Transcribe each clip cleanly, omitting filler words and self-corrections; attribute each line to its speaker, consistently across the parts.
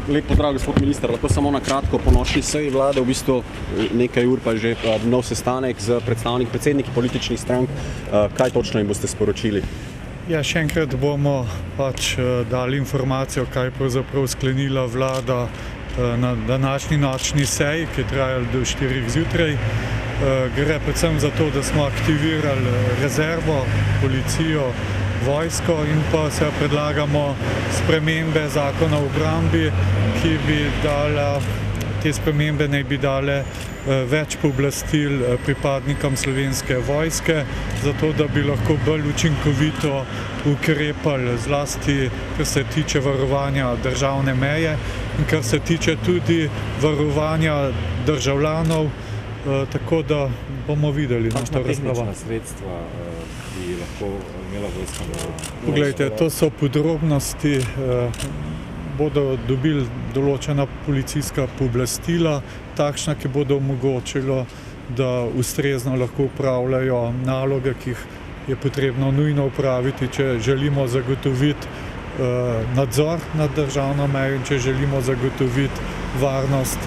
Speaker 1: Lep pozdrav, gospod minister. Lahko samo na kratko, po nočni seji vlade, v bistvu nekaj ur pa že nov sestanek z predsedniki političnih strank. Kaj točno jim boste sporočili?
Speaker 2: Ja, še enkrat bomo dali informacijo, kaj je pravzaprav sklenila vlada na današnji nočni seji, ki je trajala do 4 zjutraj. Gre predvsem za to, da smo aktivirali rezervo, policijo, vojsko in pa se predlagamo spremembe zakona o obrambi, ki bi dala, te spremembe naj bi dale več pooblastil pripadnikom Slovenske vojske, zato da bi lahko bolj učinkovito ukrepali, zlasti kar se tiče varovanja državne meje in kar se tiče tudi varovanja državljanov, tako da bomo videli na to razpravo.
Speaker 3: Kakšna sredstva bi lahko imela vojska?
Speaker 2: Poglejte, to so podrobnosti, bodo dobili določena policijska pooblastila, takšna, ki bodo omogočilo, da ustrezno lahko upravljajo naloge, ki jih je potrebno nujno upraviti, če želimo zagotoviti nadzor nad državno mejo in če želimo zagotoviti varnost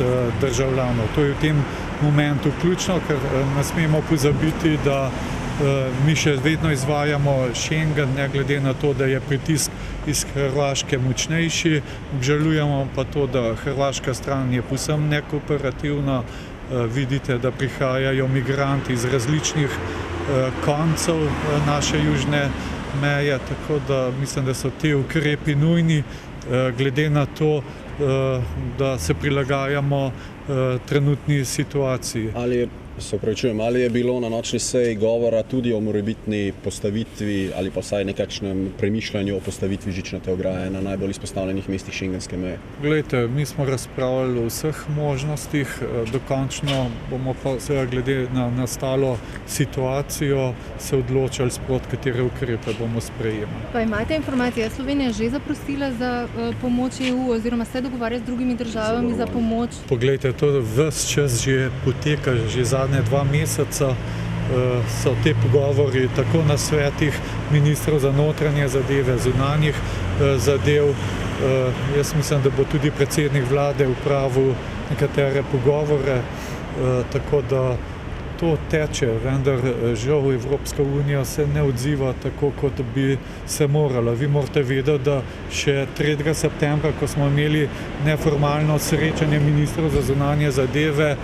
Speaker 2: državljanov. To je v tem momentu ključno, ker ne smemo pozabiti, da mi še vedno izvajamo Schengen, ne glede na to, da je pritisk iz Hrvaške močnejši. Obžalujemo pa to, da hrvaška stran je povsem nekooperativna. Vidite, da prihajajo migranti iz različnih koncev naše južne meje, tako da mislim, da so te ukrepi nujni, glede na to, da se prilagajamo trenutni situaciji.
Speaker 1: Ali je bilo na nočni seji govora tudi o morebitni postavitvi ali pa vsaj nekakšnem premišljanju o postavitvi žičnate ograje na najbolj izpostavljenih mestih šengenske meje?
Speaker 2: Glejte, mi smo razpravljali o vseh možnostih, dokončno bomo pa seveda glede na nastalo situacijo se odločali, sproti katere ukrepe bomo sprejemali.
Speaker 4: Pa imate informacije, Slovenija že zaprosila za pomoč EU oziroma se dogovarja z drugimi državami za pomoč?
Speaker 2: Poglejte, to ves čas že poteka, že zadnje 2 meseca so te pogovori tako na svetih ministrov za notranje zadeve, zunanjih zadev. Jaz mislim, da bo tudi predsednik vlade opravil nekatere pogovore, tako da to teče, vendar žal Evropska unija se ne odziva tako, kot bi se morala. Vi morate vedeti, da še 3. septembra, ko smo imeli neformalno srečanje ministrov za zunanje zadeve,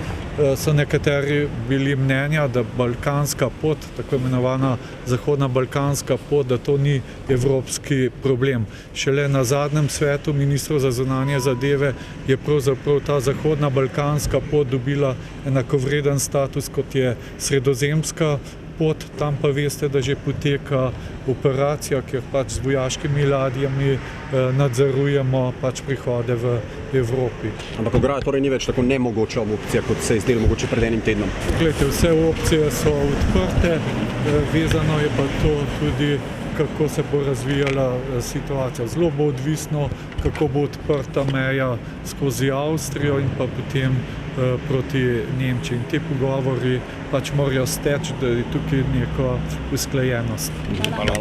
Speaker 2: so nekateri bili mnenja, da balkanska pot, tako imenovana zahodna balkanska pot, da to ni evropski problem. Šele na zadnjem svetu ministrov za zunanje zadeve je pravzaprav ta zahodna balkanska pot dobila enakovreden status, kot je sredozemska pot. Tam pa veste, da že poteka operacija, kjer z vojaškimi ladjami nadzorujemo prihode v Evropi.
Speaker 1: Ampak ograja torej ni več tako nemogoča opcija, kot se je zdelo mogoče pred enim tednom?
Speaker 2: Glejte, vse opcije so odprte, vezano je pa to tudi, kako se bo razvijala situacija. Zelo bo odvisno, kako bo odprta meja skozi Avstrijo in pa potem proti Nemčiji. In te pogovori morajo steči, da je tukaj neka usklajenost.
Speaker 1: Hvala.